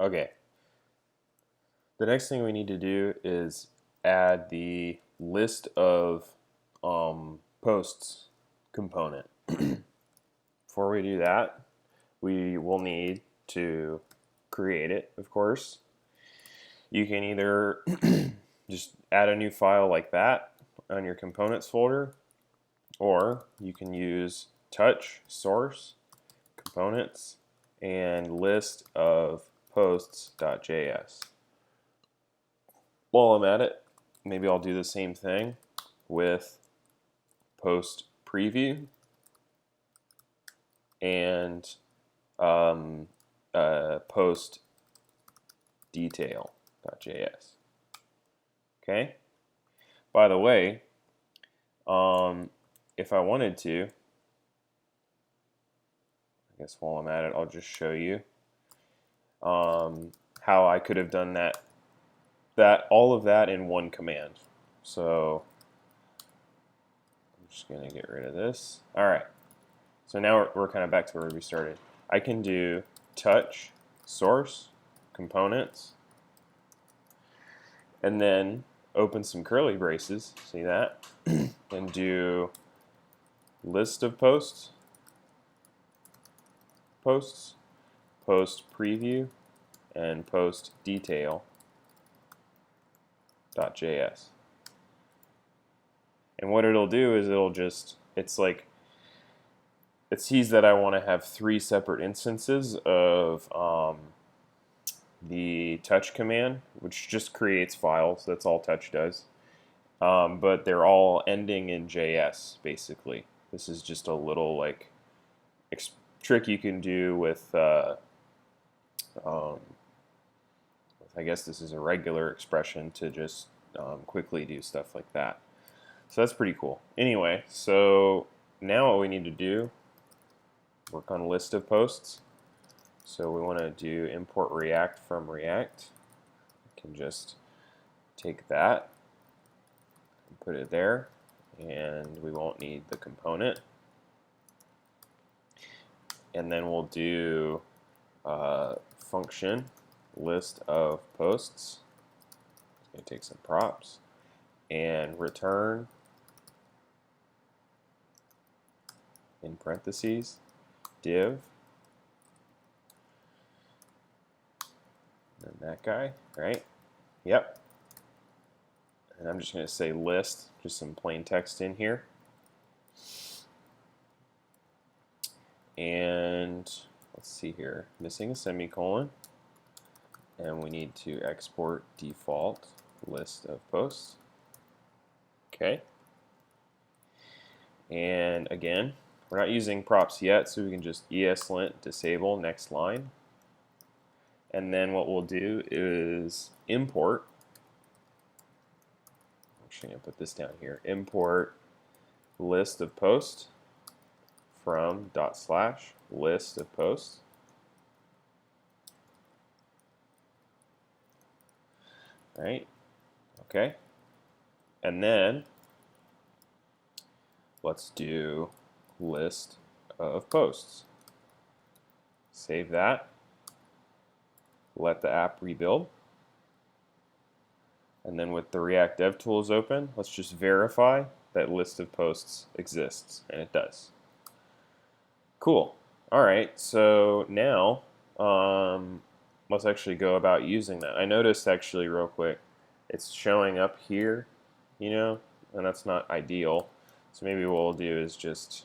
Okay, the next thing we need to do is add the list of posts component. Before we do that, we will need to create it, of course. You can either just add a new file like that on your components folder, or you can use touch source components and list of posts.js. While I'm at it, maybe I'll do the same thing with post preview and post detail.js. Okay. By the way, if I wanted to, I guess while I'm at it, I'll just show you how I could have done all of that in one command. So I'm just going to get rid of this. All right. So now we're kind of back to where we started. I can do touch source components and then open some curly braces, see that, and do list of post preview, and post detail.js. And what it'll do is it sees that I want to have 3 separate instances of the touch command, which just creates files. That's all touch does. But they're all ending in JS, basically. This is just a little trick you can do with I guess this is a regular expression to just quickly do stuff like that. So that's pretty cool. Anyway, so now what we need to do, work on list of posts. So we want to do import React from React. We can just take that and put it there, and we won't need the component. And then we'll do function list of posts. It's going to take some props and return in parentheses div, and that guy, right? Yep. And I'm just going to say list, just some plain text in here. And let's see here, missing a semicolon. And we need to export default list of posts. Okay. And again, we're not using props yet, so we can just ESLint disable next line. And then what we'll do is import. I'm actually going to put this down here. Import list of posts from / list of posts. Right? Okay. And then let's do list of posts. Save that. Let the app rebuild. And then with the React DevTools open, let's just verify that list of posts exists, and it does. Cool. All right, so now let's actually go about using that. I noticed actually real quick, it's showing up here, and that's not ideal. So maybe what we'll do is just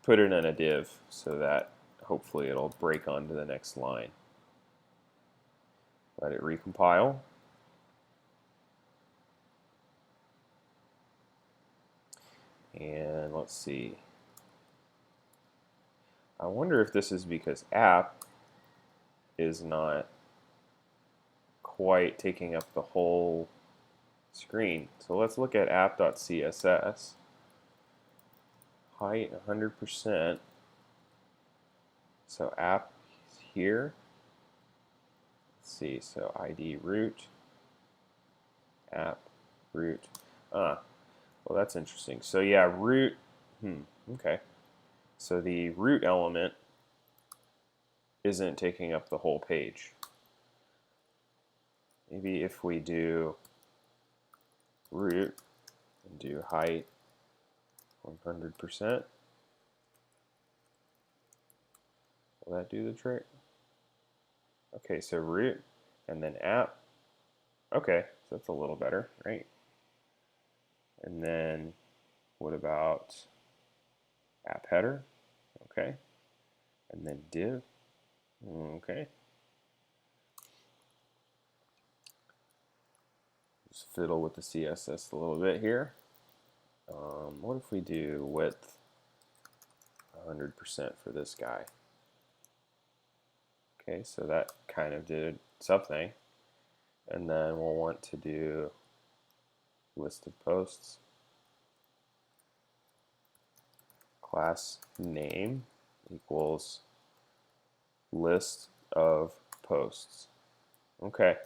put it in a div so that hopefully it'll break onto the next line. Let it recompile. And let's see. I wonder if this is because app is not quite taking up the whole screen. So let's look at app.css. Height 100%. So app here. Let's see. So ID root, app root. Well, that's interesting. So yeah, root. Okay. So the root element isn't taking up the whole page. Maybe if we do root and do height 100%, will that do the trick? Okay, so root and then app. Okay, so that's a little better, right? And then what about app header? Okay. And then div. Okay. Just fiddle with the CSS a little bit here. What if we do width 100% for this guy? Okay, so that kind of did something. And then we'll want to do list of posts, class name equals list of posts. Okay.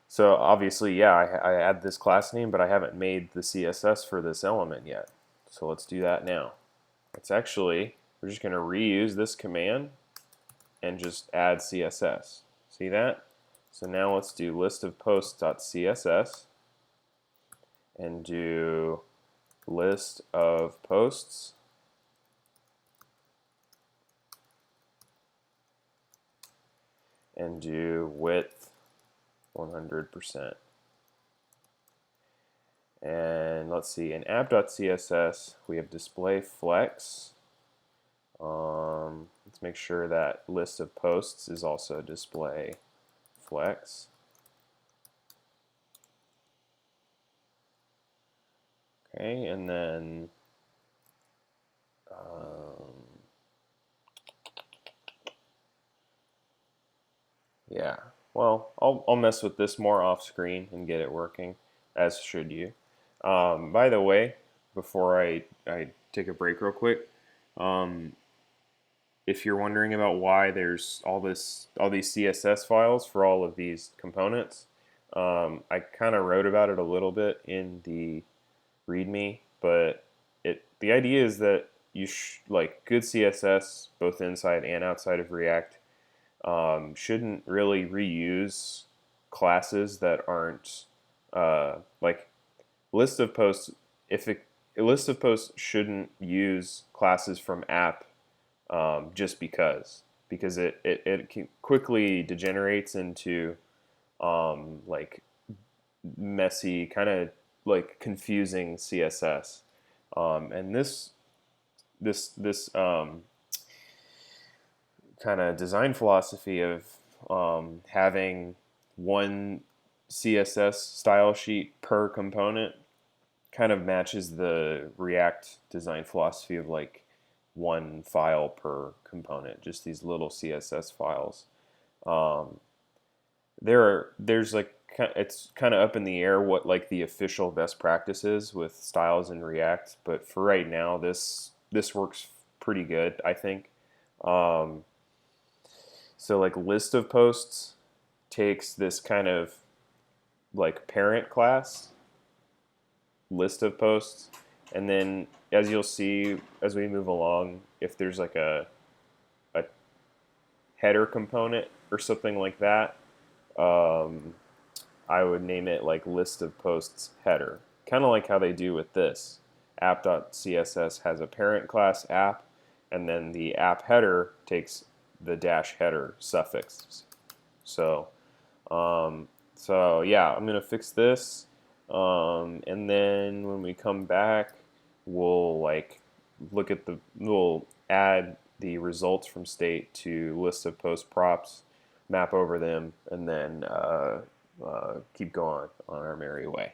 So obviously, yeah, I add this class name, but I haven't made the CSS for this element yet. So let's do that now. It's actually, we're just going to reuse this command and just add CSS. See that? So now let's do list of posts.css and do list of posts and do width 100%. And let's see, in app.css we have display flex. Let's make sure that list of posts is also display flex. Okay, and then yeah, well, I'll mess with this more off screen and get it working, as should you. By the way, before I take a break real quick, if you're wondering about why there's all these CSS files for all of these components, I kind of wrote about it a little bit in the README, but the idea is that you like good CSS both inside and outside of React shouldn't really reuse classes that aren't like list of posts. If a list of posts shouldn't use classes from app just because it quickly degenerates into like messy, kind of like confusing CSS, and this kind of design philosophy of having one CSS style sheet per component kind of matches the React design philosophy of like one file per component, just these little CSS files. There's like, it's kind of up in the air what like the official best practice is with styles in React, but for right now this works pretty good, I think. So like list of posts takes this kind of like parent class, list of posts, and then as you'll see as we move along, if there's like a header component or something like that, I would name it like list of posts header, kind of like how they do with this. App.css has a parent class app, and then the app header takes the dash header suffix. So, so yeah, I'm gonna fix this, and then when we come back, we'll like we'll add the results from state to list of post props, map over them, and then keep going on our merry way.